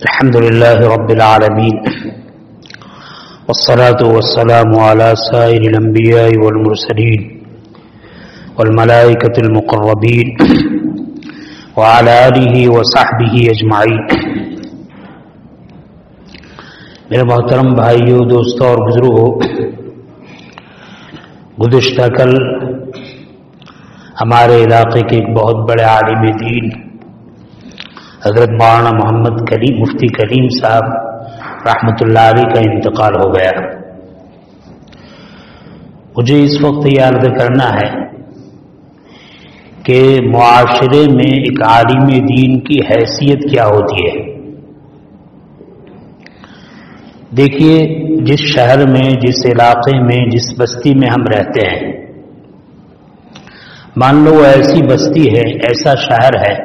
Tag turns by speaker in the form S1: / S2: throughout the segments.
S1: الحمد لله رب العالمين والصلاة والسلام على سائر الأنبياء والمرسلين والملائكة المقربين وعلى آله وصحبه أجمعين. میرے محترم بھائیوں، دوستوں اور بزرگوں، گزشتہ کل ہمارے علاقے کے ایک بہت بڑے عالم دین حضرت مولانا محمد کلیم مفتی کلیم صاحب رحمۃ اللہ علیہ کا انتقال ہو گیا. مجھے اس وقت یہ عرض کرنا ہے کہ معاشرے میں ایک عالم دین کی حیثیت کیا ہوتی ہے. دیکھیے، جس شہر میں، جس علاقے میں، جس بستی میں ہم رہتے ہیں، مان لو ایسی بستی ہے، ایسا شہر ہے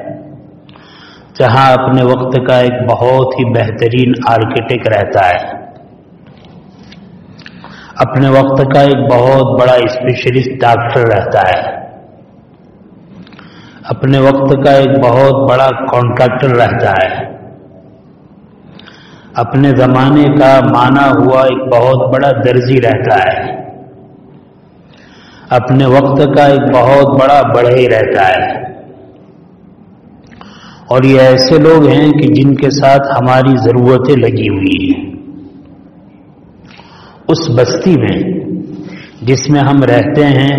S1: جہاں اپنے وقت کا ایک بہت ہی بہترین آرکیٹیکٹ رہتا ہے، اپنے وقت کا ایک بہت بڑا اسپیشلسٹ ڈاکٹر رہتا ہے، اپنے وقت کا ایک بہت بڑا کانٹریکٹر رہتا ہے، اپنے زمانے کا مانا ہوا ایک بہت بڑا درزی رہتا ہے، اپنے وقت کا ایک بہت بڑا بڑھئی رہتا ہے. اور یہ ایسے لوگ ہیں کہ جن کے ساتھ ہماری ضرورتیں لگی ہوئی ہیں. اس بستی میں جس میں ہم رہتے ہیں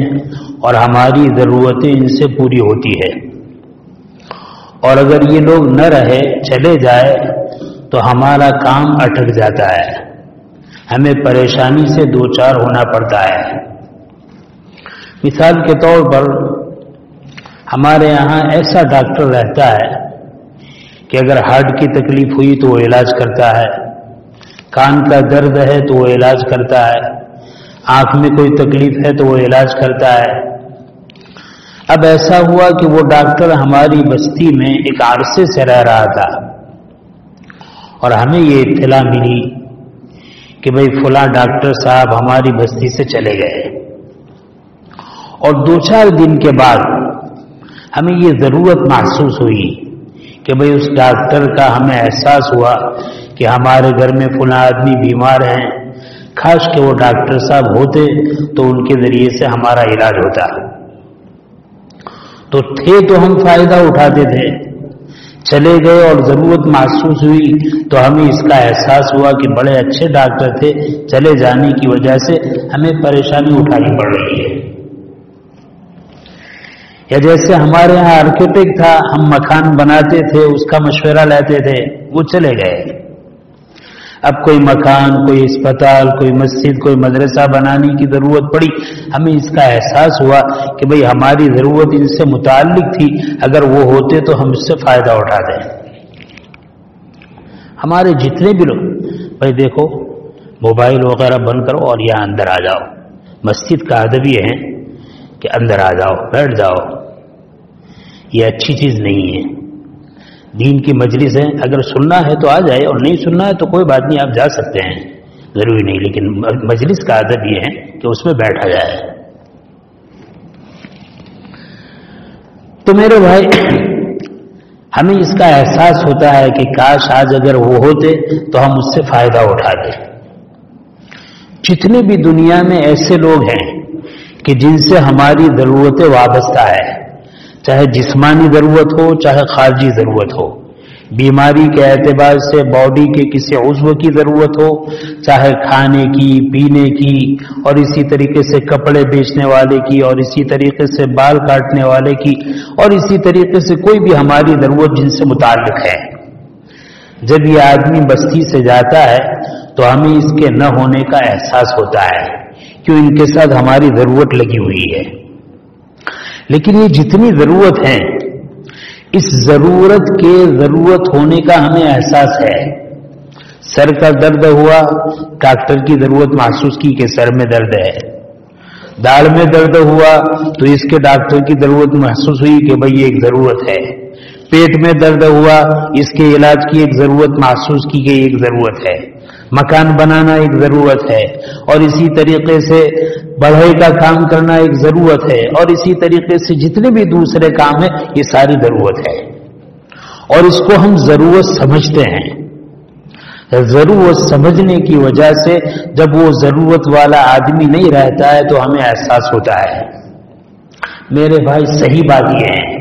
S1: اور ہماری ضرورتیں ان سے پوری ہوتی ہے، اور اگر یہ لوگ نہ رہے، چلے جائے، تو ہمارا کام اٹک جاتا ہے، ہمیں پریشانی سے دوچار ہونا پڑتا ہے. مثال کے طور پر ہمارے یہاں ایسا ڈاکٹر رہتا ہے کہ اگر ہارٹ کی تکلیف ہوئی تو وہ علاج کرتا ہے، کان کا درد ہے تو وہ علاج کرتا ہے، آنکھ میں کوئی تکلیف ہے تو وہ علاج کرتا ہے. اب ایسا ہوا کہ وہ ڈاکٹر ہماری بستی میں ایک عرصے سے رہ رہا تھا، اور ہمیں یہ اطلاع ملی کہ بھئی فلاں ڈاکٹر صاحب ہماری بستی سے چلے گئے. اور 2-4 دن کے بعد ہمیں یہ ضرورت محسوس ہوئی کہ بھئی اس ڈاکٹر کا ہمیں احساس ہوا کہ ہمارے گھر میں فلاں آدمی بیمار ہیں، کاش کہ وہ ڈاکٹر صاحب ہوتے تو ان کے ذریعے سے ہمارا علاج ہوتا. تو تھے تو ہم فائدہ اٹھاتے تھے، چلے گئے اور ضرورت محسوس ہوئی تو ہمیں اس کا احساس ہوا کہ بڑے اچھے ڈاکٹر تھے، چلے جانے کی وجہ سے ہمیں پریشانی اٹھانی پڑ رہی ہے. یا جیسے ہمارے یہاں آرکیٹیکٹ تھا، ہم مکان بناتے تھے، اس کا مشورہ لیتے تھے، وہ چلے گئے. اب کوئی مکان، کوئی اسپتال، کوئی مسجد، کوئی مدرسہ بنانے کی ضرورت پڑی، ہمیں اس کا احساس ہوا کہ بھئی ہماری ضرورت ان سے متعلق تھی، اگر وہ ہوتے تو ہم اس سے فائدہ اٹھاتے. ہمارے جتنے بھی لوگ، بھئی دیکھو موبائل وغیرہ بند کرو اور یہاں اندر آ جاؤ. مسجد کا ادب یہ ہے کہ اندر آ جاؤ، بیٹھ جاؤ. یہ اچھی چیز نہیں ہے. دین کی مجلس ہے، اگر سننا ہے تو آ جائے، اور نہیں سننا ہے تو کوئی بات نہیں، آپ جا سکتے ہیں، ضروری نہیں. لیکن مجلس کا ادب یہ ہے کہ اس میں بیٹھا جائے. تو میرے بھائی، ہمیں اس کا احساس ہوتا ہے کہ کاش آج اگر وہ ہوتے تو ہم اس سے فائدہ اٹھاتے. جتنے بھی دنیا میں ایسے لوگ ہیں کہ جن سے ہماری ضرورتیں وابستہ ہے، چاہے جسمانی ضرورت ہو، چاہے خارجی ضرورت ہو، بیماری کے اعتبار سے باڈی کے کسی عضو کی ضرورت ہو، چاہے کھانے کی، پینے کی، اور اسی طریقے سے کپڑے بیچنے والے کی، اور اسی طریقے سے بال کاٹنے والے کی، اور اسی طریقے سے کوئی بھی ہماری ضرورت جن سے متعلق ہے. جب یہ آدمی بستی سے جاتا ہے تو ہمیں اس کے نہ ہونے کا احساس ہوتا ہے، کیوں ان کے ساتھ ہماری ضرورت لگی ہوئی ہے. لیکن یہ جتنی ضرورت ہے، اس ضرورت کے ضرورت ہونے کا ہمیں احساس ہے. سر کا درد ہوا، ڈاکٹر کی ضرورت محسوس کی کہ سر میں درد ہے. داڑھ میں درد ہوا تو اس کے ڈاکٹر کی ضرورت محسوس ہوئی کہ بھئی یہ ایک ضرورت ہے. پیٹ میں درد ہوا، اس کے علاج کی ایک ضرورت محسوس کی کہ ایک ضرورت ہے. مکان بنانا ایک ضرورت ہے، اور اسی طریقے سے بڑھئی کا کام کرنا ایک ضرورت ہے، اور اسی طریقے سے جتنے بھی دوسرے کام ہیں یہ ساری ضرورت ہے. اور اس کو ہم ضرورت سمجھتے ہیں. ضرورت سمجھنے کی وجہ سے جب وہ ضرورت والا آدمی نہیں رہتا ہے تو ہمیں احساس ہوتا ہے۔ میرے بھائی صحیح بات یہ ہے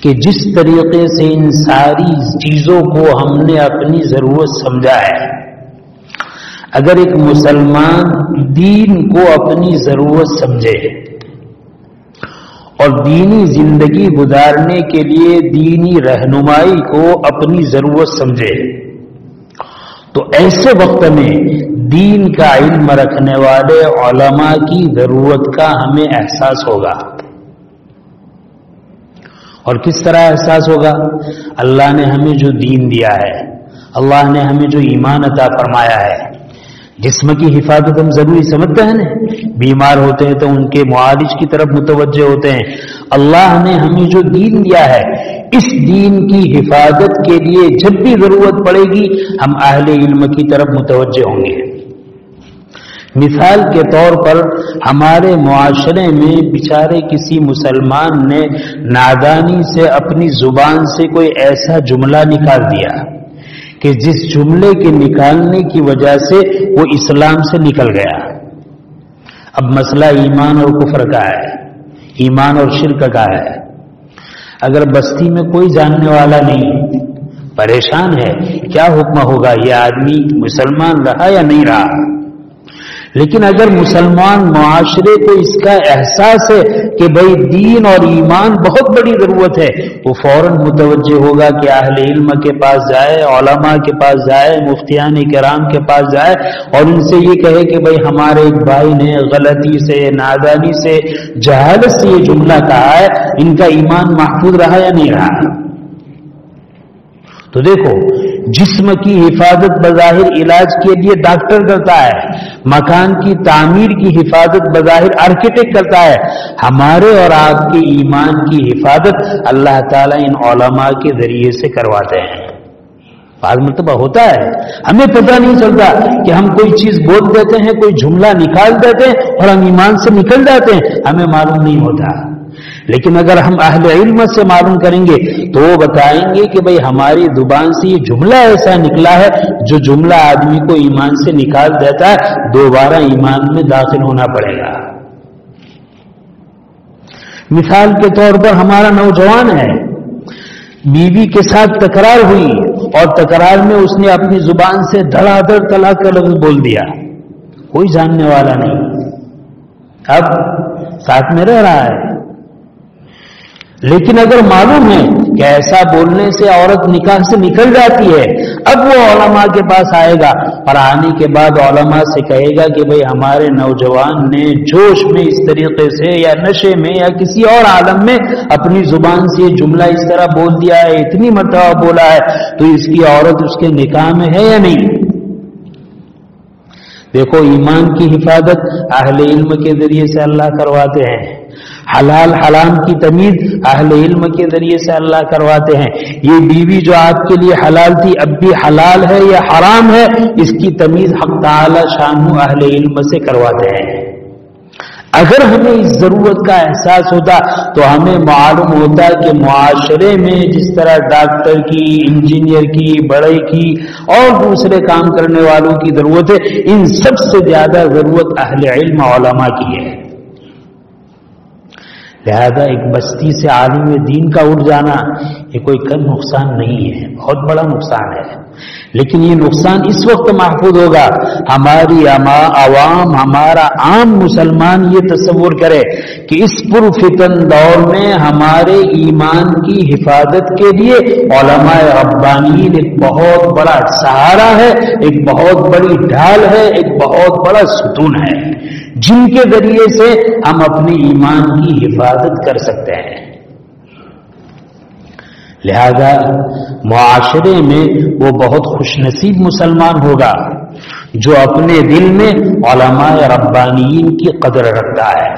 S1: کہ جس طریقے سے ان ساری چیزوں کو ہم نے اپنی ضرورت سمجھا ہے، اگر ایک مسلمان دین کو اپنی ضرورت سمجھے اور دینی زندگی گزارنے کے لیے دینی رہنمائی کو اپنی ضرورت سمجھے، تو ایسے وقت میں دین کا علم رکھنے والے علماء کی ضرورت کا ہمیں احساس ہوگا۔ اور کس طرح احساس ہوگا؟ اللہ نے ہمیں جو دین دیا ہے، اللہ نے ہمیں جو ایمان عطا فرمایا ہے، جسم کی حفاظت ہم ضروری سمجھتے ہیں نا، بیمار ہوتے ہیں تو ان کے معالج کی طرف متوجہ ہوتے ہیں۔ اللہ نے ہمیں جو دین دیا ہے، اس دین کی حفاظت کے لیے جب بھی ضرورت پڑے گی ہم اہل علم کی طرف متوجہ ہوں گے۔ مثال کے طور پر ہمارے معاشرے میں بیچارے کسی مسلمان نے نادانی سے اپنی زبان سے کوئی ایسا جملہ نکال دیا کہ جس جملے کے نکالنے کی وجہ سے وہ اسلام سے نکل گیا۔ اب مسئلہ ایمان اور کفر کا ہے، ایمان اور شرک کا ہے۔ اگر بستی میں کوئی جاننے والا نہیں، پریشان ہے کیا حکم ہوگا، یہ آدمی مسلمان رہا یا نہیں رہا، لیکن اگر مسلمان معاشرے کو اس کا احساس ہے کہ بھئی دین اور ایمان بہت بڑی ضرورت ہے، وہ فوراً متوجہ ہوگا کہ اہل علم کے پاس جائے، علماء کے پاس جائے، مفتیان کرام کے پاس جائے اور ان سے یہ کہے کہ بھئی ہمارے ایک بھائی نے غلطی سے، نادانی سے، جہالت سے یہ جملہ کہا ہے، ان کا ایمان محفوظ رہا یا نہیں رہا۔ تو دیکھو، جسم کی حفاظت بظاہر علاج کے لیے ڈاکٹر کرتا ہے، مکان کی تعمیر کی حفاظت بظاہر آرکیٹیکٹ کرتا ہے، ہمارے اور آپ کے ایمان کی حفاظت اللہ تعالیٰ ان علماء کے ذریعے سے کرواتے ہیں۔ بعض مرتبہ ہوتا ہے ہمیں پتہ نہیں چلتا کہ ہم کوئی چیز بول دیتے ہیں، کوئی جملہ نکال دیتے ہیں اور ہم ایمان سے نکل جاتے ہیں، ہمیں معلوم نہیں ہوتا۔ لیکن اگر ہم اہل علم سے معلوم کریں گے تو وہ بتائیں گے کہ بھئی ہماری زبان سے یہ جملہ ایسا نکلا ہے جو جملہ آدمی کو ایمان سے نکال دیتا ہے، دوبارہ ایمان میں داخل ہونا پڑے گا۔ مثال کے طور پر ہمارا نوجوان ہے، بیوی کے ساتھ تکرار ہوئی اور تکرار میں اس نے اپنی زبان سے دھڑا دھڑ طلاق کا لفظ بول دیا، کوئی جاننے والا نہیں، اب ساتھ میں رہ رہا ہے۔ لیکن اگر معلوم ہے کہ ایسا بولنے سے عورت نکاح سے نکل جاتی ہے، اب وہ علماء کے پاس آئے گا اور آنے کے بعد علماء سے کہے گا کہ بھئی ہمارے نوجوان نے جوش میں اس طریقے سے یا نشے میں یا کسی اور عالم میں اپنی زبان سے یہ جملہ اس طرح بول دیا ہے، اتنی مرتبہ بولا ہے، تو اس کی عورت اس کے نکاح میں ہے یا نہیں؟ دیکھو، ایمان کی حفاظت اہل علم کے ذریعے سے اللہ کرواتے ہیں، حلال حرام کی تمیز اہل علم کے ذریعے سے اللہ کرواتے ہیں۔ یہ بیوی جو آپ کے لیے حلال تھی اب بھی حلال ہے یا حرام ہے، اس کی تمیز حق تعالی شانہ اہل علم سے کرواتے ہیں۔ اگر ہمیں اس ضرورت کا احساس ہوتا تو ہمیں معلوم ہوتا کہ معاشرے میں جس طرح ڈاکٹر کی، انجینئر کی، بڑھئی کی اور دوسرے کام کرنے والوں کی ضرورت ہے، ان سب سے زیادہ ضرورت اہل علم علماء کی ہے۔ لہذا ایک بستی سے عالم دین کا اٹھ جانا یہ کوئی کم نقصان نہیں ہے، بہت بڑا نقصان ہے، لیکن یہ نقصان اس وقت محفوظ ہوگا ہماری عوام، ہمارا عام مسلمان یہ تصور کرے کہ اس پرفتن دور میں ہمارے ایمان کی حفاظت کے لیے علماء ربانیین ایک بہت بڑا سہارا ہے، ایک بہت بڑی ڈھال ہے، ایک بہت بڑا ستون ہے، جن کے ذریعے سے ہم اپنے ایمان کی حفاظت کر سکتے ہیں۔ لہذا معاشرے میں وہ بہت خوش نصیب مسلمان ہوگا جو اپنے دل میں علماء ربانیین کی قدر رکھتا ہے،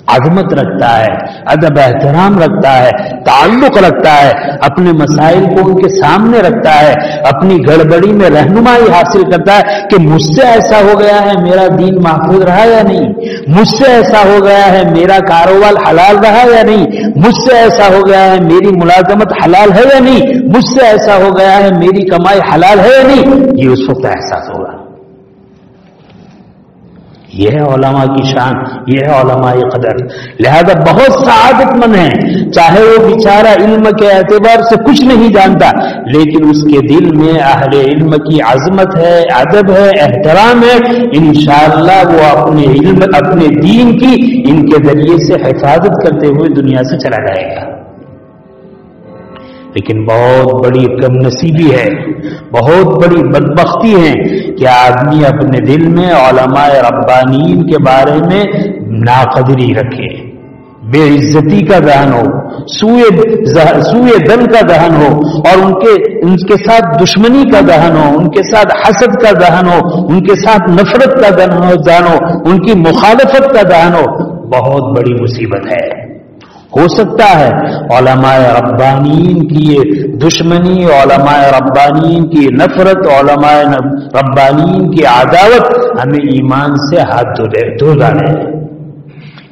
S1: عظمت رکھتا ہے، ادب احترام رکھتا ہے، تعلق رکھتا ہے، اپنے مسائل کو ان کے سامنے رکھتا ہے، اپنی گڑبڑی میں رہنمائی حاصل کرتا ہے کہ مجھ سے ایسا ہو گیا ہے، میرا دین محفوظ رہا یا نہیں، مجھ سے ایسا ہو گیا ہے، میرا کاروبار حلال رہا یا نہیں، مجھ سے ایسا ہو گیا ہے، میری ملازمت حلال ہے یا نہیں، مجھ سے ایسا ہو گیا ہے، میری کمائی حلال ہے یا نہیں. یہ اس وقت احساس ہوگا. یہ ہے علماء کی شان، یہ ہے علماء قدر. لہذا بہت سعادت مند ہیں، چاہے وہ بیچارہ علم کے اعتبار سے کچھ نہیں جانتا، لیکن اس کے دل میں اہل علم کی عظمت ہے، ادب ہے، احترام ہے. انشاءاللہ وہ اپنے علم، اپنے دین کی ان کے ذریعے سے حفاظت کرتے ہوئے دنیا سے چلا جائے گا. لیکن بہت بڑی کم نصیبی ہے، بہت بڑی بدبختی ہے کہ آدمی اپنے دل میں علماء ربانیین کے بارے میں ناقدری رکھے، بے عزتی کا ذہن ہو، سوئے دل کا ذہن ہو، اور ان کے ساتھ دشمنی کا ذہن ہو، ان کے ساتھ حسد کا ذہن ہو، ان کے ساتھ نفرت کا ذہن ہو، ان کی مخالفت کا ذہن ہو. بہت بڑی مصیبت ہے. ہو سکتا ہے علماء ربانیین کی یہ دشمنی، علماء ربانیین کی نفرت، علماء ربانیین کی عداوت ہمیں ایمان سے ہاتھ دھو ڈالے،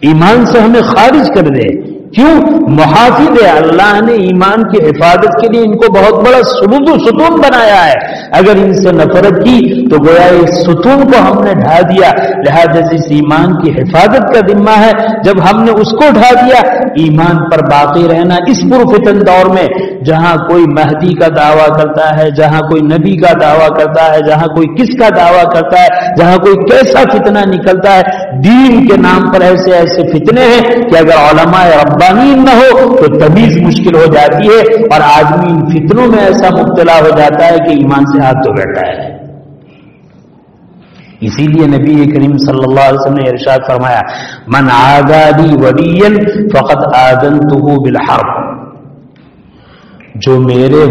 S1: ایمان سے ہمیں خارج کر دے. کیوں؟ محافظ ہے. اللہ نے ایمان کی حفاظت کے لیے ان کو بہت بڑا ستون بنایا ہے. اگر ان سے نفرت کی تو گویا اس ستون کو ہم نے ڈھا دیا. لہذا اس ایمان کی حفاظت کا ذمہ ہے. جب ہم نے اس کو ڈھا دیا، ایمان پر باقی رہنا اس پرفتن دور میں جہاں کوئی مہدی کا دعویٰ کرتا ہے، جہاں کوئی نبی کا دعویٰ کرتا ہے، جہاں کوئی کس کا دعویٰ کرتا ہے، جہاں کوئی کیسا فتنہ نکلتا ہے، دین کے نام پر ایسے ایسے فتنے ہیں کہ اگر علماء ربانیین نہ ہو تو تمیز مشکل ہو جاتی ہے، اور آدمی ان فتنوں میں ایسا مبتلا ہو جاتا ہے کہ ایمان سے ہاتھ دھو بیٹھتا ہے. اسی لیے نبی کریم صلی اللہ علیہ وسلم نے ارشاد فرمایا، من عادى لي وليا فقد آذنته بالحرب. جو میرے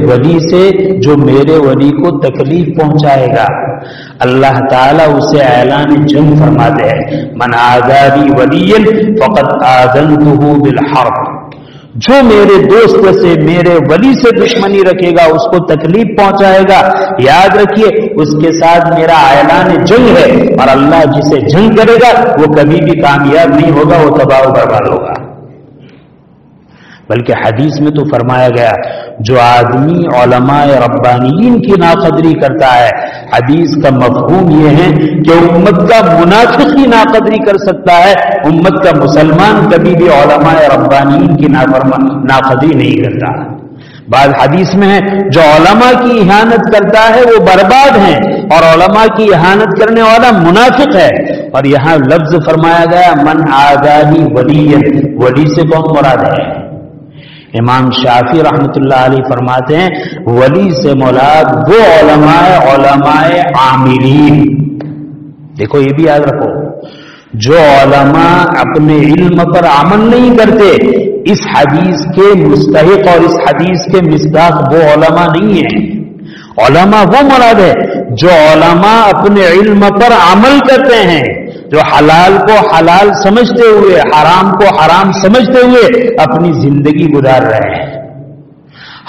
S1: ولی کو تکلیف پہنچائے گا، اللہ تعالیٰ اسے اعلان جنگ فرماتے ہیں. من عادى لي وليا فقد آذنته بالحرب. جو میرے دوست سے، میرے ولی سے دشمنی رکھے گا، اس کو تکلیف پہنچائے گا، یاد رکھیے اس کے ساتھ میرا اعلان جنگ ہے. اور اللہ جسے جنگ کرے گا وہ کبھی بھی کامیاب نہیں ہوگا، وہ تباہ و برباد ہوگا. بلکہ حدیث میں تو فرمایا گیا، جو آدمی علماء ربانیین کی ناقدری کرتا ہے، حدیث کا مفہوم یہ ہے کہ امت کا منافق ہی ناقدری کر سکتا ہے، امت کا مسلمان کبھی بھی علماء ربانیین کی ناقدری نہیں کرتا. بعض حدیث میں ہے جو علماء کی اہانت کرتا ہے وہ برباد ہیں، اور علماء کی اہانت کرنے والا منافق ہے. اور یہاں لفظ فرمایا گیا من عادی ولی، ولی سے کون مراد ہے؟ امام شافعی رحمۃ اللہ علیہ فرماتے ہیں ولی سے مراد وہ علماء عاملین. دیکھو یہ بھی یاد رکھو، جو علماء اپنے علم پر عمل نہیں کرتے، اس حدیث کے مستحق اور اس حدیث کے مصداق وہ علماء نہیں ہیں. علماء وہ مراد ہے جو علماء اپنے علم پر عمل کرتے ہیں، جو حلال کو حلال سمجھتے ہوئے، حرام کو حرام سمجھتے ہوئے اپنی زندگی گزار رہے ہیں.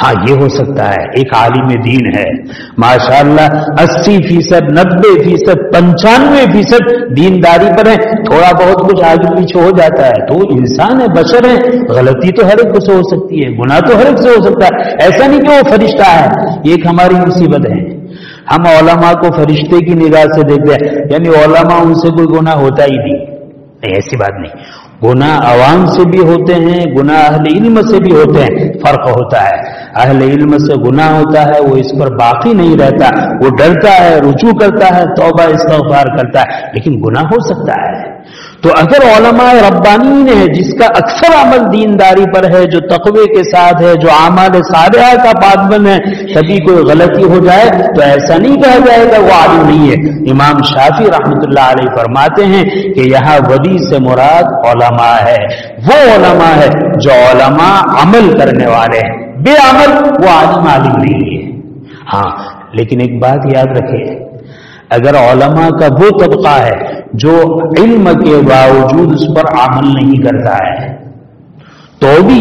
S1: ہاں یہ ہو سکتا ہے ایک عالم دین ہے ماشاءاللہ 80%، 90%، 95% دینداری پر ہے، تھوڑا بہت کچھ آگے پیچھے ہو جاتا ہے تو انسان ہے، بشر ہے، غلطی تو ہر ایک کو سے ہو سکتی ہے، گناہ تو ہر ایک سے ہو سکتا ہے. ایسا نہیں کہ وہ فرشتہ ہے. یہ ایک ہماری مصیبت ہے، ہم علماء کو فرشتے کی نگاہ سے دیکھتے ہیں، یعنی علماء ان سے کوئی گناہ ہوتا ہی نہیں. ایسی بات نہیں، گناہ عوام سے بھی ہوتے ہیں، گناہ اہل علم سے بھی ہوتے ہیں. فرق ہوتا ہے، اہل علم سے گناہ ہوتا ہے وہ اس پر باقی نہیں رہتا، وہ ڈرتا ہے، رجوع کرتا ہے، توبہ استغفار کرتا ہے، لیکن گناہ ہو سکتا ہے. تو اگر علماء ربانیین ہے جس کا اکثر عمل دینداری پر ہے، جو تقوی کے ساتھ ہے، جو اعمال صالحہ کا پابند ہے، کبھی کوئی غلطی ہو جائے تو ایسا نہیں کہا جائے گا وہ عالم نہیں ہے. امام شافعی رحمۃ اللہ علیہ فرماتے ہیں کہ یہاں ولی سے مراد علماء ہے، وہ علماء ہے جو علماء عمل کرنے والے ہیں، بے عمل وہ عالم نہیں ہے. ہاں لیکن ایک بات یاد رکھے، اگر علماء کا وہ طبقہ ہے جو علم کے باوجود اس پر عمل نہیں کرتا ہے تو بھی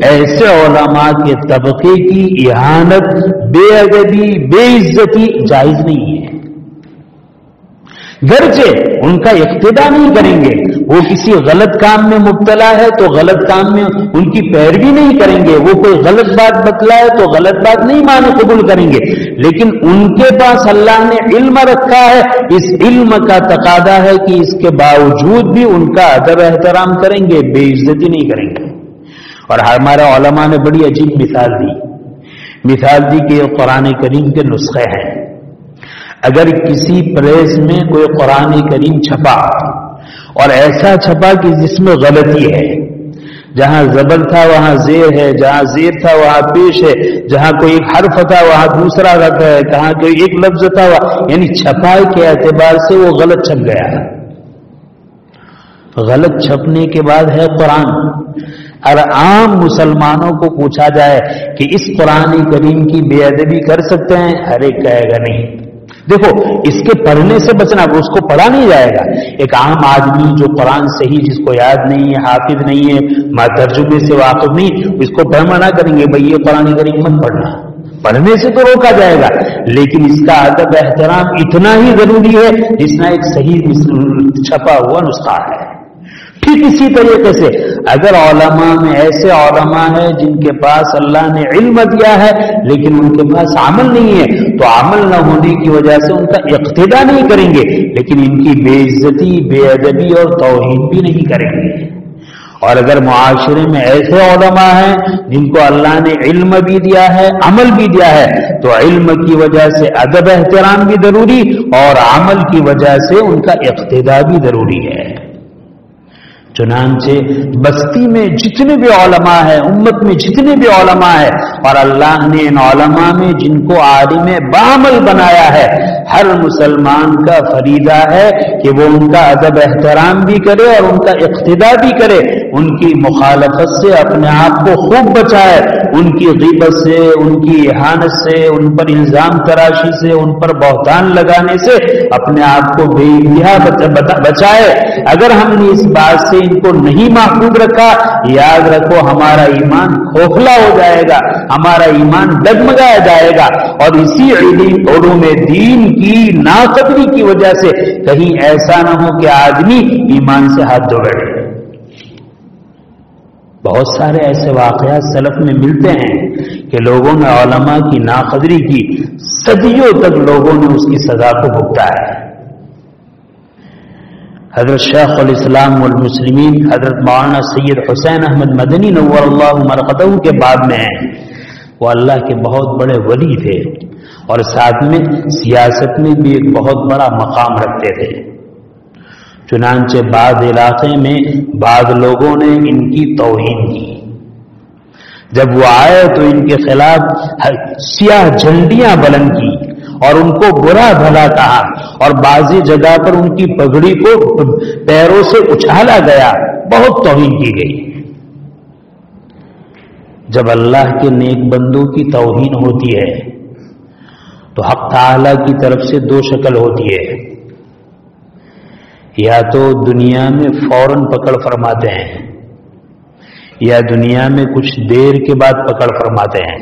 S1: ایسے علماء کے طبقے کی اہانت، بے ادبی، بے عزتی جائز نہیں ہے۔ گرچہ ان کا اقتداء نہیں کریں گے، وہ کسی غلط کام میں مبتلا ہے تو غلط کام میں ان کی پیروی نہیں کریں گے، وہ کوئی غلط بات بتلائے تو غلط بات نہیں مانے قبول کریں گے، لیکن ان کے پاس اللہ نے علم رکھا ہے، اس علم کا تقاضا ہے کہ اس کے باوجود بھی ان کا ادب احترام کریں گے، بے عزتی نہیں کریں گے۔ اور ہمارے علماء نے بڑی عجیب مثال دی کہ یہ قرآن کریم کے نسخے ہیں۔ اگر کسی پریس میں کوئی قرآن کریم چھپا اور ایسا چھپا کہ جس میں غلطی ہے، جہاں زبر تھا وہاں زیر ہے، جہاں زیر تھا وہاں پیش ہے، جہاں کوئی ایک حرف تھا وہاں دوسرا رد ہے، کہاں کوئی ایک لفظ تھا یعنی چھپائی کے اعتبار سے وہ غلط چھپ گیا۔ غلط چھپنے کے بعد ہے قرآن، اور عام مسلمانوں کو پوچھا جائے کہ اس قرآن کریم کی بے ادبی کر سکتے ہیں، ہر ایک کہے گا نہیں۔ دیکھو اس کے پڑھنے سے بچنا، اس کو پڑھا نہیں جائے گا۔ ایک عام آدمی جو قرآن صحیح جس کو یاد نہیں ہے، حافظ نہیں ہے، ترجمے سے واقف نہیں، اس کو پڑھ منع کریں گے بھئی یہ قرآن کریم مت پڑھنا، پڑھنے سے تو روکا جائے گا، لیکن اس کا ادب احترام اتنا ہی ضروری ہے جتنا ایک صحیح چھپا ہوا نسخہ ہے۔ ٹھیک اسی طریقے سے اگر علماء میں ایسے علماء ہیں جن کے پاس اللہ نے علم دیا ہے لیکن ان کے پاس عمل نہیں ہے، تو عمل نہ ہونے کی وجہ سے ان کا اقتداء نہیں کریں گے، لیکن ان کی بے عزتی، بے ادبی اور توہین بھی نہیں کریں گے۔ اور اگر معاشرے میں ایسے علماء ہیں جن کو اللہ نے علم بھی دیا ہے، عمل بھی دیا ہے، تو علم کی وجہ سے ادب احترام بھی ضروری اور عمل کی وجہ سے ان کا اقتداء بھی ضروری ہے۔ چنانچہ بستی میں جتنے بھی علماء ہیں، امت میں جتنے بھی علماء ہیں، اور اللہ نے ان علماء میں جن کو عالم بعمل بنایا ہے، ہر مسلمان کا فریضہ ہے کہ وہ ان کا ادب احترام بھی کرے اور ان کا اقتداء بھی کرے، ان کی مخالفت سے اپنے آپ کو خوب بچائے، ان کی غیبت سے، ان کی اہانت سے، ان پر الزام تراشی سے، ان پر بہتان لگانے سے اپنے آپ کو بے انتہا بچائے۔ اگر ہم نے اس بات سے ان کو نہیں محفوظ رکھا، یاد رکھو ہمارا ایمان کھوکھلا ہو جائے گا، ہمارا ایمان ڈگمگایا جائے گا، اور اسی علوم دین کی ناقدری کی وجہ سے کہیں ایسا نہ ہو کہ آدمی ایمان سے ہاتھ دھو بیٹھے۔ بہت سارے ایسے واقعات سلف میں ملتے ہیں کہ لوگوں نے علماء کی ناقدری کی، صدیوں تک لوگوں نے اس کی سزا کو بھگتا ہے۔ حضرت شیخ الاسلام والمسلمین حضرت مولانا سید حسین احمد مدنی نور اللہ مرقدہ کے بعد میں ہیں، وہ اللہ کے بہت بڑے ولی تھے اور ساتھ میں سیاست میں بھی ایک بہت بڑا مقام رکھتے تھے۔ چنانچہ بعض علاقے میں بعض لوگوں نے ان کی توہین کی، جب وہ آئے تو ان کے خلاف سیاہ جھنڈیاں بلند کی اور ان کو برا بھلا کہا، اور بعضی جگہ پر ان کی پگڑی کو پیروں سے اچھالا گیا، بہت توہین کی گئی۔ جب اللہ کے نیک بندوں کی توہین ہوتی ہے تو حق تعالی کی طرف سے دو شکل ہوتی ہے، یا تو دنیا میں فوراً پکڑ فرماتے ہیں، یا دنیا میں کچھ دیر کے بعد پکڑ فرماتے ہیں۔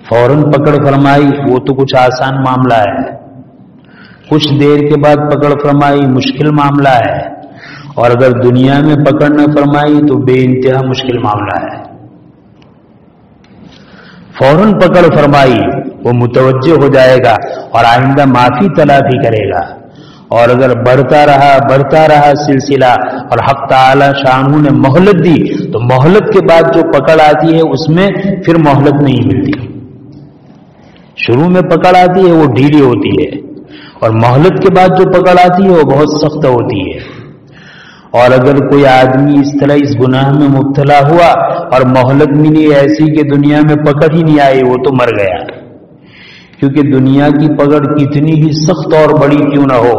S1: فوراً پکڑ فرمائی وہ تو کچھ آسان معاملہ ہے، کچھ دیر کے بعد پکڑ فرمائی مشکل معاملہ ہے، اور اگر دنیا میں پکڑ نہ فرمائی تو بے انتہا مشکل معاملہ ہے۔ فوراً پکڑ فرمائی وہ متوجہ ہو جائے گا اور آئندہ معافی تلافی کرے گا، اور اگر بڑھتا رہا سلسلہ اور حق تعالی شانہ نے مہلت دی تو مہلت کے بعد جو پکڑ آتی ہے اس میں پھر مہلت نہیں ملتی۔ شروع میں پکڑ آتی ہے وہ ڈھیلی ہوتی ہے، اور مہلت کے بعد جو پکڑ آتی ہے وہ بہت سخت ہوتی ہے۔ اور اگر کوئی آدمی اس طرح اس گناہ میں مبتلا ہوا اور مہلت ملی ایسی کہ دنیا میں پکڑ ہی نہیں آئی، وہ تو مر گیا، کیونکہ دنیا کی پکڑ کتنی ہی سخت اور بڑی کیوں نہ ہو،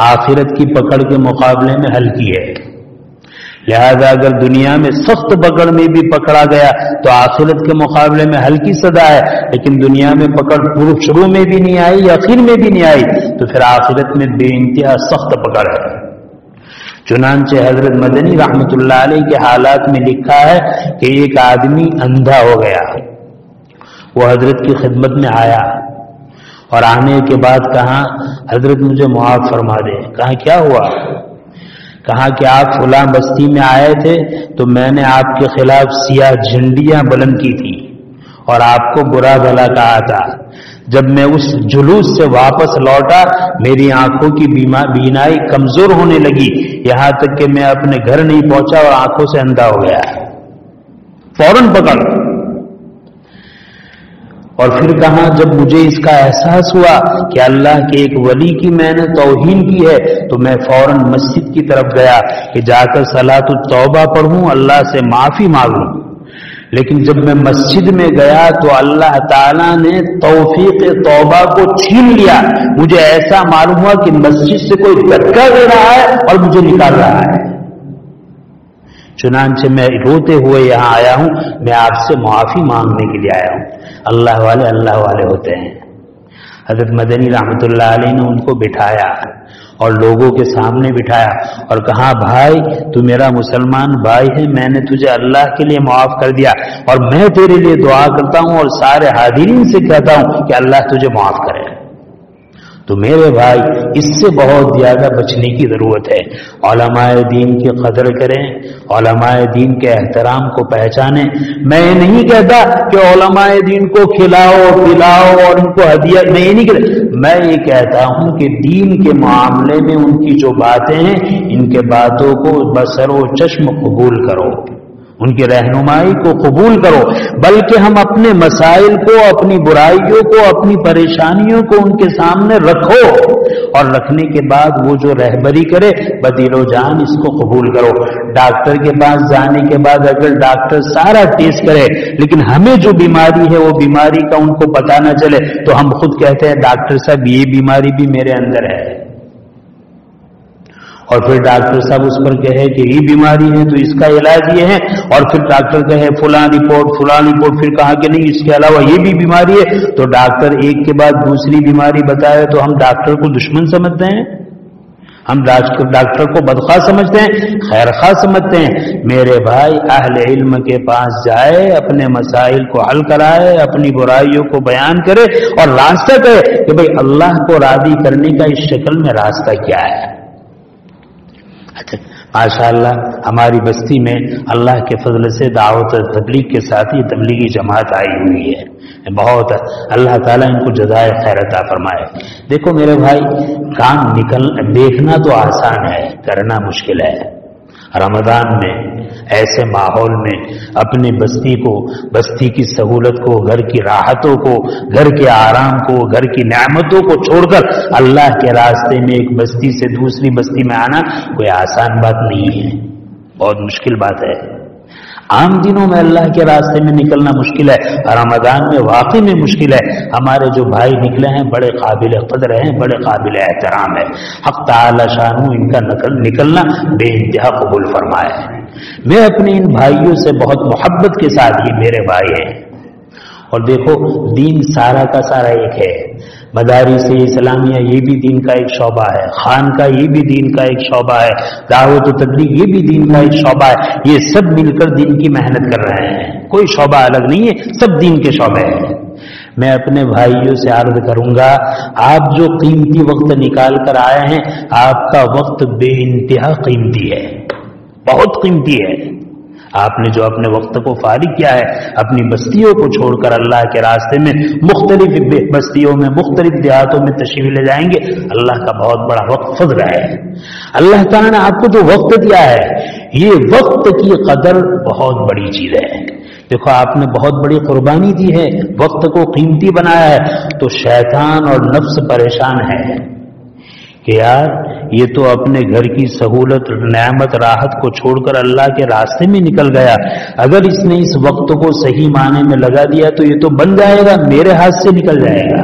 S1: آخرت کی پکڑ کے مقابلے میں ہلکی ہے۔ لہذا اگر دنیا میں سخت پکڑ میں بھی پکڑا گیا تو آخرت کے مقابلے میں ہلکی سزا ہے، لیکن دنیا میں پکڑ شروع میں بھی نہیں آئی، آخر میں بھی نہیں آئی، تو پھر آخرت میں بے انتہا سخت پکڑ ہے۔ چنانچہ حضرت مدنی رحمت اللہ علیہ کے حالات میں لکھا ہے کہ ایک آدمی اندھا ہو گیا، وہ حضرت کی خدمت میں آیا اور آنے کے بعد کہا حضرت مجھے معاف فرما دے۔ کہا کیا ہوا؟ کہا کہ آپ فلاں بستی میں آئے تھے تو میں نے آپ کے خلاف سیاہ جھنڈیاں بلند کی تھی اور آپ کو برا بھلا کہا تھا۔ جب میں اس جلوس سے واپس لوٹا میری آنکھوں کی بینائی کمزور ہونے لگی، یہاں تک کہ میں اپنے گھر نہیں پہنچا اور آنکھوں سے اندھا ہو گیا۔ فوراً پکڑ۔ اور پھر کہا جب مجھے اس کا احساس ہوا کہ اللہ کے ایک ولی کی میں نے توہین کی ہے تو میں فوراً مسجد کی طرف گیا کہ جا کر صلاۃ التوبہ پڑھوں، اللہ سے معافی مانگوں۔ لیکن جب میں مسجد میں گیا تو اللہ تعالیٰ نے توفیق توبہ کو چھین لیا، مجھے ایسا معلوم ہوا کہ مسجد سے کوئی دھکا دے رہا ہے اور مجھے نکال رہا ہے۔ چنانچہ میں روتے ہوئے یہاں آیا ہوں، میں آپ سے معافی مانگنے کے لیے آیا ہوں۔ اللہ والے ہوتے ہیں۔ حضرت مدنی رحمت اللہ علیہ نے ان کو بٹھایا اور لوگوں کے سامنے بٹھایا اور کہا بھائی تو میرا مسلمان بھائی ہے، میں نے تجھے اللہ کے لیے معاف کر دیا اور میں تیرے لیے دعا کرتا ہوں اور سارے حاضرین سے کہتا ہوں کہ اللہ تجھے معاف کرے۔ تو میرے بھائی اس سے بہت زیادہ بچنے کی ضرورت ہے۔ علماء دین کی قدر کریں، علماء دین کے احترام کو پہچانیں۔ میں یہ نہیں کہتا کہ علماء دین کو کھلاؤ پلاؤ اور ان کو ہدیہ، میں یہ نہیں کہتا، میں یہ کہتا ہوں کہ دین کے معاملے میں ان کی جو باتیں ہیں ان کے باتوں کو بصر و چشم قبول کرو، ان کی رہنمائی کو قبول کرو، بلکہ ہم اپنے مسائل کو، اپنی برائیوں کو، اپنی پریشانیوں کو ان کے سامنے رکھو اور رکھنے کے بعد وہ جو رہبری کرے بدل و جان اس کو قبول کرو۔ ڈاکٹر کے پاس جانے کے بعد اگر ڈاکٹر سارا ٹیسٹ کرے لیکن ہمیں جو بیماری ہے وہ بیماری کا ان کو پتہ نہ چلے تو ہم خود کہتے ہیں ڈاکٹر صاحب یہ بیماری بھی میرے اندر ہے، اور پھر ڈاکٹر صاحب اس پر کہے کہ یہ بیماری ہے تو اس کا علاج یہ ہے، اور پھر ڈاکٹر کہے فلاں رپورٹ پھر کہا کہ نہیں اس کے علاوہ یہ بھی بیماری ہے، تو ڈاکٹر ایک کے بعد دوسری بیماری بتائے تو ہم ڈاکٹر کو دشمن سمجھتے ہیں، ہم ڈاکٹر کو بدخواہ سمجھتے ہیں، خیر خواہ سمجھتے ہیں۔ میرے بھائی اہل علم کے پاس جائے، اپنے مسائل کو حل کرائے، اپنی برائیوں کو بیان کرے اور راستہ کہے کہ بھئی اللہ کو راضی کرنے کا اس شکل میں راستہ کیا ہے۔ ماشاء اللہ ہماری بستی میں اللہ کے فضل سے دعوت تبلیغ کے ساتھ ہی تبلیغی جماعت آئی ہوئی ہے، بہت اللہ تعالیٰ ان کو جزائے خیر عطا فرمائے۔ دیکھو میرے بھائی کام دیکھنا تو آسان ہے، کرنا مشکل ہے۔ رمضان میں ایسے ماحول میں اپنی بستی کو، بستی کی سہولت کو، گھر کی راحتوں کو، گھر کے آرام کو، گھر کی نعمتوں کو چھوڑ کر اللہ کے راستے میں ایک بستی سے دوسری بستی میں آنا کوئی آسان بات نہیں ہے، بہت مشکل بات ہے۔ عام دنوں میں اللہ کے راستے میں نکلنا مشکل ہے، رمضان میں واقعی میں مشکل ہے۔ ہمارے جو بھائی نکلے ہیں بڑے قابل قدر ہیں، بڑے قابل احترام ہے، حق تعالی شانہ ان کا نکلنا بے انتہا قبول فرمائے۔ میں اپنے ان بھائیوں سے بہت محبت کے ساتھ، یہ میرے بھائی ہیں، اور دیکھو دین سارا کا سارا ایک ہے۔ مدارس اسلامیہ یہ بھی دین کا ایک شعبہ ہے، خانقاہ یہ بھی دین کا ایک شعبہ ہے، دعوت و تبلیغ یہ بھی دین کا ایک شعبہ ہے، یہ سب مل کر دین کی محنت کر رہے ہیں، کوئی شعبہ الگ نہیں ہے، سب دین کے شعبے ہیں۔ میں اپنے بھائیوں سے عرض کروں گا آپ جو قیمتی وقت نکال کر آئے ہیں، آپ کا وقت بے انتہا قیمتی ہے، بہت قیمتی ہے۔ آپ نے جو اپنے وقت کو فارغ کیا ہے، اپنی بستیوں کو چھوڑ کر اللہ کے راستے میں مختلف بستیوں میں، مختلف دیہاتوں میں تشریف لے جائیں گے، اللہ کا بہت بڑا وقت فضل ہے۔ اللہ تعالیٰ نے آپ کو جو وقت دیا ہے، یہ وقت کی قدر بہت بڑی چیز ہے۔ دیکھو آپ نے بہت بڑی قربانی دی ہے، وقت کو قیمتی بنایا ہے، تو شیطان اور نفس پریشان ہے کہ یار یہ تو اپنے گھر کی سہولت، نعمت، راحت کو چھوڑ کر اللہ کے راستے میں نکل گیا، اگر اس نے اس وقت کو صحیح معنی میں لگا دیا تو یہ تو بن جائے گا، میرے ہاتھ سے نکل جائے گا۔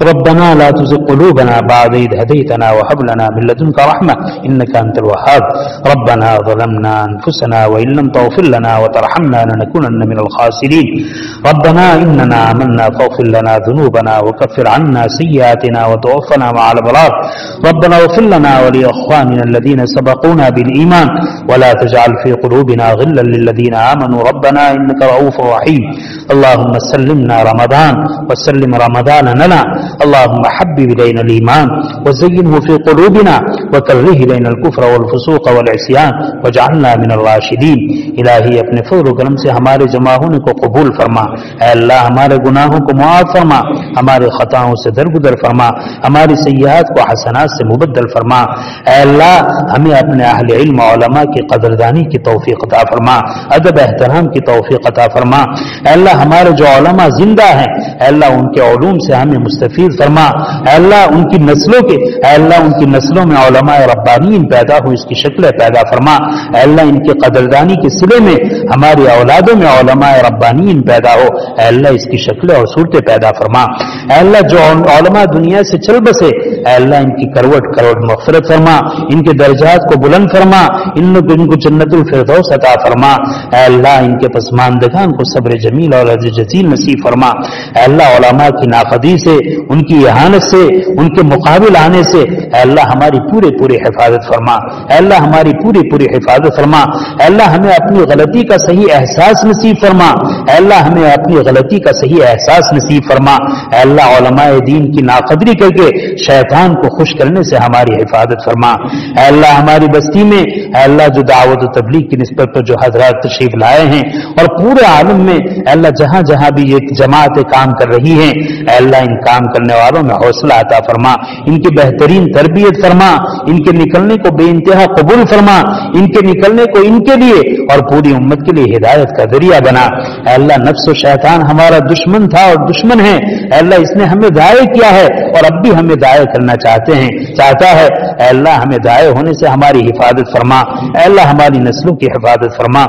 S1: ربنا لا تزغ قلوبنا بعد إذ هديتنا وهب لنا من لدنك رحمة إنك أنت الوهاب ربنا ظلمنا أنفسنا وإن لم تغفر لنا وترحمنا لنكونن من الخاسرين ربنا إننا آمنا فاغفر لنا ذنوبنا وكفر عنا سيئاتنا وتوفنا مع الأبرار ربنا اغفر لنا ولإخواننا الذين سبقونا بالإيمان ولا تجعل في قلوبنا غلا للذين آمنوا ربنا إنك رؤوف رحيم اللهم سلمنا رمضان وسلم رمضان لنا اللهم حبب إلينا الإيمان وزينه في قلوبنا وكره إلينا الكفر والفسوق والعصيان واجعلنا من الراشدين الہی اپنے فضل و کرم سے ہمارے جمع ہونے کو قبول فرما اے اللہ ہمارے گناہوں کو معاف فرما ہمارے خطاؤں سے درگزر فرما ہماری سیئات کو حسنات سے مبدل فرما اے اللہ ہمیں اپنے اہل علم علماء کی قدردانی کی توفیق عطا فرما ادب احترام کی توفیق عطا فرما اے اللہ ہمارے جو علماء زندہ ہیں اے اللہ ان کے علوم سے ہمیں مستفید فرما اے اللہ ان کی نسلوں کے اے اللہ ان کی نسلوں میں علماء ربانیین پیدا ہو اس کی شکلیں پیدا فرما اے اللہ ان کی قدردانی کے صلے میں ہماری اولادوں میں علماء ربانیین پیدا ہو اے اللہ اس کی شکلیں اور صورتیں پیدا فرما اے اللہ جو علماء دنیا سے چل بسے اے اللہ ان کی کروٹ کروٹ مغفرت فرما ان کے درجات کو بلند فرما ان کو جنت الفردوس عطا فرما اے اللہ ان کے پسماندگان کو صبر جمیل اور اجر جزیل نصیب فرما اے اللہ علماء کی نافذی سے ان کی اہانت سے ان کے مقابل آنے سے اے اللہ ہماری پوری حفاظت فرما اے اللہ ہماری پوری حفاظت فرما اے اللہ ہمیں اپنی غلطی کا صحیح احساس نصیب فرما اے اللہ ہمیں اپنی غلطی کا صحیح احساس نصیب فرما اے اللہ علماء دین کی ناقدری کر کے شیطان کو خوش کرنے سے ہماری حفاظت فرما اے اللہ ہماری بستی میں اے اللہ جو دعوت و تبلیغ کی نسبت پر جو حضرات تشریف لائے ہیں اور پورے عالم میں اے اللہ جہاں جہاں بھی یہ جماعتیں کام کر رہی ہیں اے اللہ ان کام کرنے والوں میں حوصلہ عطا فرما ان کی بہترین تربیت فرما ان کے نکلنے کو بے انتہا قبول فرما ان کے نکلنے کو ان کے لیے اور پوری امت کے لیے ہدایت کا ذریعہ بنا اے اللہ نفس و شیطان ہمارا دشمن تھا اور دشمن ہے اے اللہ اس نے ہمیں ضائع کیا ہے اور اب بھی ہمیں ضائع کرنا چاہتا ہے اے اللہ ہمیں ضائع ہونے سے ہماری حفاظت فرما اے اللہ ہماری نسلوں کی حفاظت فرما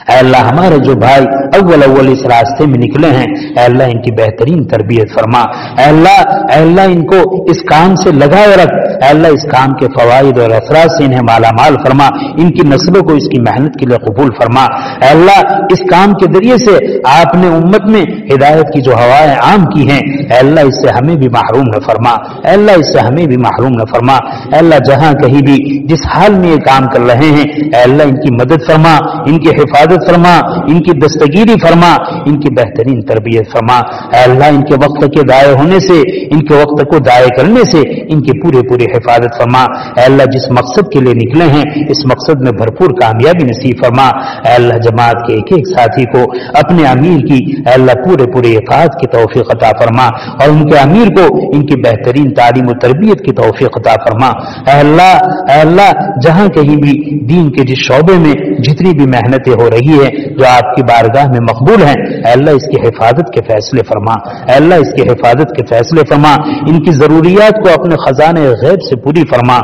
S1: اے اللہ ہمارے جو بھائی اول اس راستے میں نکلے ہیں اے اللہ ان کی بہترین تربیت فرما اے اللہ ان کو اس کام سے لگائے رکھ اے اللہ اس کام کے فوائد اور اثرات سے انہیں مالا مال فرما ان کی نسلوں کو اس کی محنت کے لیے قبول فرما اے اللہ اس کام کے ذریعے سے آپ نے امت میں ہدایت کی جو ہوائیں عام کی ہیں اے اللہ اس سے ہمیں بھی محروم نہ فرما اے اللہ اس سے ہمیں بھی محروم نہ فرما اے اللہ جہاں کہیں بھی جس حال میں یہ کام کر رہے ہیں اے اللہ ان کی مدد فرما ان کی حفاظت فرما ان کی دستگیری فرما ان کی بہترین تربیت فرما اے اللہ ان کے وقت کے ضائع ہونے سے ان کے وقت کو ضائع کرنے سے ان کی پوری حفاظت فرما اے اللہ جس مقصد کے لیے نکلے ہیں اس مقصد میں بھرپور کامیابی نصیب فرما اے اللہ جماعت کے ایک ساتھی کو اپنے امیر کی اے اللہ پورے اطاعت کی توفیق عطا فرما اور ان کے امیر کو ان کی بہترین تعلیم و تربیت کی توفیق عطا فرما اے اللہ جہاں کہیں بھی دین کے جس شعبے میں جتنی بھی محنتیں ہو رہی ہے جو آپ کی بارگاہ میں مقبول ہیں اے اللہ اس کی حفاظت کے فیصلے فرما اے اللہ اس کی حفاظت کے فیصلے فرما ان کی ضروریات کو اپنے خزانے غیب سے پوری فرما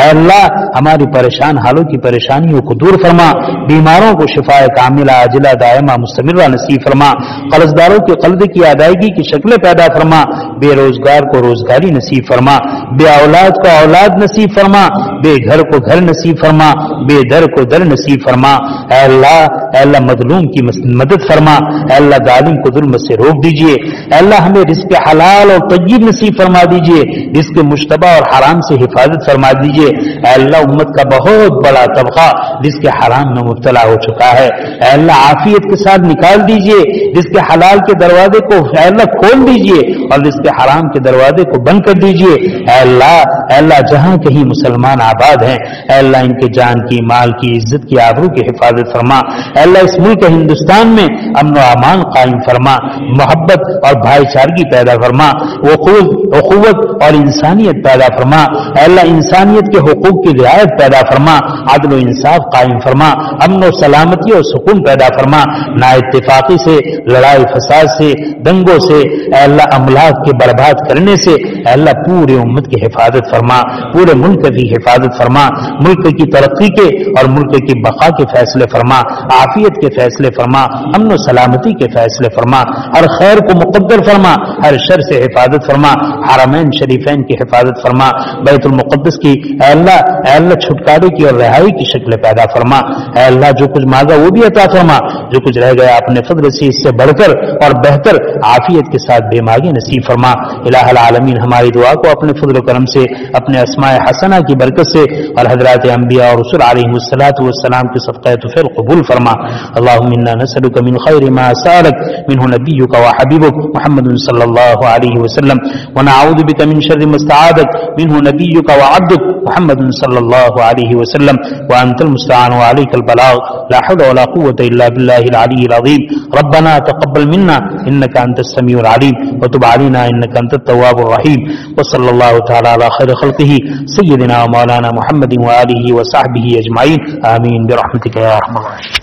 S1: اے اللہ ہماری پریشان حالوں کی پریشانیوں کو دور فرما بیماروں کو شفاء کاملہ عاجلہ دائمہ مستمرہ نصیب فرما قرض داروں کے قرض کی ادائیگی کی شکلیں پیدا فرما بے روزگار کو روزگاری نصیب فرما بے اولاد کو اولاد نصیب فرما بے گھر کو گھر نصیب فرما بے در کو در نصیب فرما اے اللہ مظلوم کی مدد فرما اے اللہ ظالم کو ظلم سے روک دیجئے اے اللہ ہمیں رزق حلال اور طیب نصیب فرما دیجئے رزق مشتبہ اور حرام سے حفاظت فرما دیجئے اے اللہ امت کا بہت بڑا طبقہ رزق حرام میں مبتلا ہو چکا ہے اے اللہ عافیت کے ساتھ نکال دیجئے رزق حلال کے دروازے کو اے اللہ کھول دیجئے اور رزق حرام کے دروازے کو بند کر دیجئے اے اللہ جہاں کہیں مسلمان آباد ہیں اے اللہ ان کے جان کی مال کی عزت کی آبرو کی حفاظت فرما اے اللہ اس ملک ہندوستان میں امن و امان قائم فرما محبت اور بھائی چارگی پیدا فرما اخوت اور انسانیت پیدا فرما اے اللہ انسانیت کے حقوق کی رعایت پیدا فرما عدل و انصاف قائم فرما امن و سلامتی اور سکون پیدا فرما نا اتفاقی سے لڑائی فساد سے دنگوں سے اے اللہ املاک کے برباد کرنے سے اے اللہ پورے امت کی حفاظت فرما پورے ملک کی حفاظت حفاظت فرما، ملک کی ترقی کے اور ملک کی بقا کے فیصلے فرما، عافیت کے فیصلے فرما، امن و سلامتی کے فیصلے فرما، ہر خیر کو مقدر فرما، ہر شر سے حفاظت فرما، حرمین شریفین کی حفاظت فرما، بیت المقدس کی اے اللہ چھٹکارے کی اور رہائی کی شکل پیدا فرما، اے اللہ جو کچھ مانگا وہ بھی عطا فرما، جو کچھ رہ گیا اپنے فضل سے اس سے بڑھ کر اور بہتر عافیت کے ساتھ بے ماگی نصیب فرما۔ الہ العالمین ہماری دعا کو اپنے فضل و کرم سے، اپنے اسماء حسنہ کی برکت سے اور حضرات انبیاء اور رسول علیہ الصلاۃ والسلام کے صدقہ طفیل قبول فرما۔ اللهم انا نسألك من خير ما سألك منه نبيك وحبيبك محمد صلى الله عليه وسلم، ونعوذ بك من شر ما استعاذك منه نبيك وعبدك محمد صلى الله عليه وسلم، وأنت المستعان وعليك البلاغ، لا حول ولا قوة إلا بالله العلي العظيم۔ ربنا تقبل منا إنك أنت السميع العليم، وتب علينا إنك أنت التواب الرحيم، وصلى الله تعالى على خير خلقه سيدنا ومولانا محمد وآله وصحبه أجمعين، آمين برحمتك يا أرحم الراحمين۔